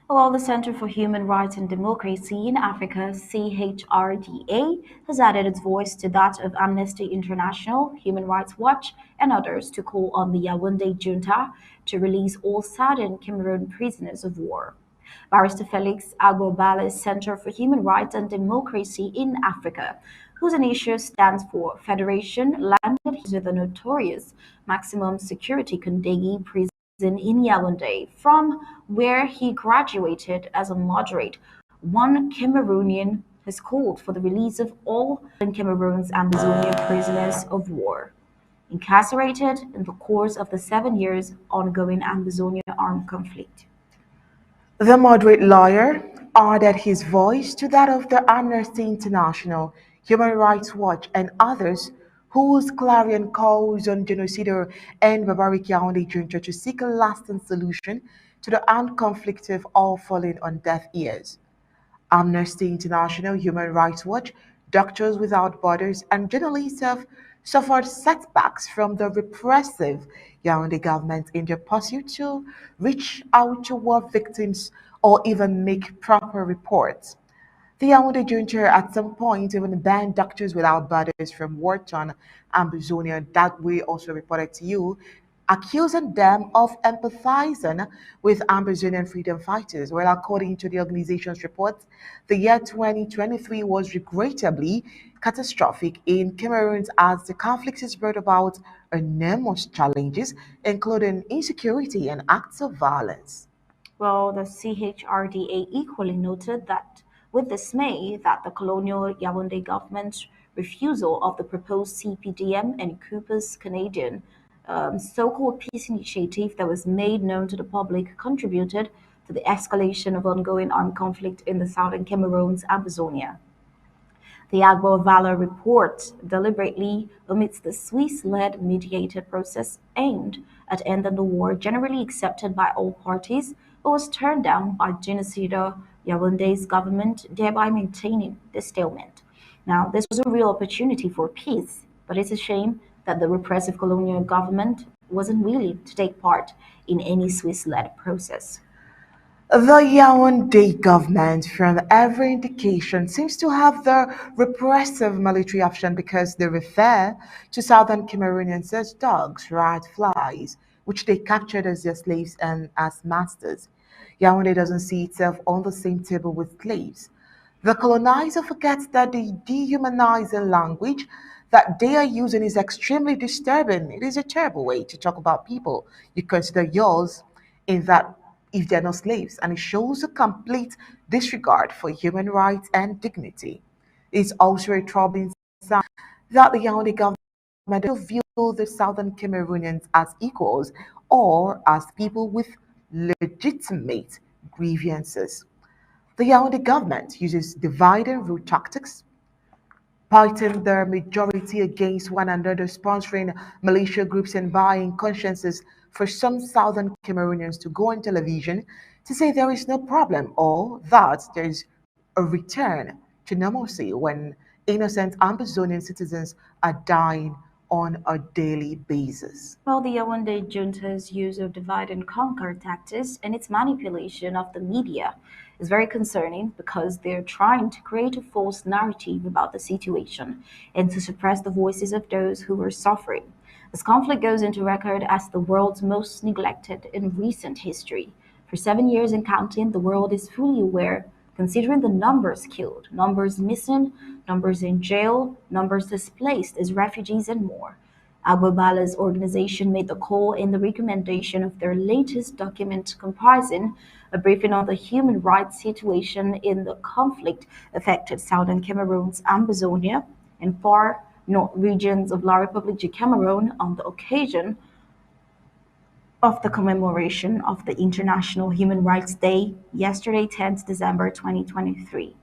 While the Center for Human Rights and Democracy in Africa, CHRDA, has added its voice to that of Amnesty International, Human Rights Watch, and others to call on the Yaoundé junta to release all Southern Cameroon prisoners of war. Barrister Felix Agbobale's Center for Human Rights and Democracy in Africa, whose initiative stands for Federation, landed with the notorious maximum security Kondegi prison in Yaoundé, from where he graduated as a moderate. One Cameroonian has called for the release of all Cameroon's Ambazonia prisoners of war incarcerated in the course of the 7 years ongoing Ambazonia armed conflict. The moderate lawyer added his voice to that of the Amnesty International, Human Rights Watch, and others whose clarion calls on genocidal and barbaric Yaoundé junta to seek a lasting solution to the armed conflict have all fallen on deaf ears. Amnesty International, Human Rights Watch, Doctors Without Borders, and journalists have suffered setbacks from the repressive Yaoundé government in their pursuit to reach out to war victims or even make proper reports. The Yaoundé junta at some point even banned Doctors Without Borders from war-torn Amazonia that we also reported to you, accusing them of empathizing with Amazonian freedom fighters. Well, according to the organization's report, the year 2023 was regrettably catastrophic in Cameroon as the conflict has brought about enormous challenges, including insecurity and acts of violence. Well, the CHRDA equally noted that with dismay that the colonial Yaoundé government's refusal of the proposed CPDM and Cooper's Canadian so-called peace initiative that was made known to the public contributed to the escalation of ongoing armed conflict in the southern Cameroon's Amazonia. The Agbo Valor report deliberately omits the Swiss-led mediated process aimed at ending the war generally accepted by all parties, but was turned down by genocidal Yaoundé's government, thereby maintaining the stalemate. Now, this was a real opportunity for peace, but it's a shame that the repressive colonial government wasn't willing to take part in any Swiss-led process. The Yaoundé government, from every indication, seems to have the repressive military option because they refer to southern Cameroonians as dogs, rat, flies, which they captured as their slaves and as masters. Yaoundé doesn't see itself on the same table with slaves. The colonizer forgets that the dehumanizing language that they are using is extremely disturbing. It is a terrible way to talk about people you consider yours in that if they're not slaves, and it shows a complete disregard for human rights and dignity. It's also a troubling sign that the Yaoundé government still view the southern Cameroonians as equals or as people with legitimate grievances. The Yaoundé government uses divide and rule tactics, pitting their majority against one another, sponsoring militia groups and buying consciences for some southern Cameroonians to go on television to say there is no problem or that there is a return to normalcy when innocent Amazonian citizens are dying on a daily basis. Well, the Yaoundé junta's use of divide and conquer tactics and its manipulation of the media is very concerning because they're trying to create a false narrative about the situation and to suppress the voices of those who are suffering. This conflict goes into record as the world's most neglected in recent history. For 7 years and counting, the world is fully aware, considering the numbers killed, numbers missing, numbers in jail, numbers displaced as refugees, and more. Agbobala's organization made the call in the recommendation of their latest document comprising a briefing on the human rights situation in the conflict-affected southern Cameroon's Ambazonia and far north regions of La République du Cameroon on the occasion of the commemoration of the International Human Rights Day yesterday, 10th December 2023.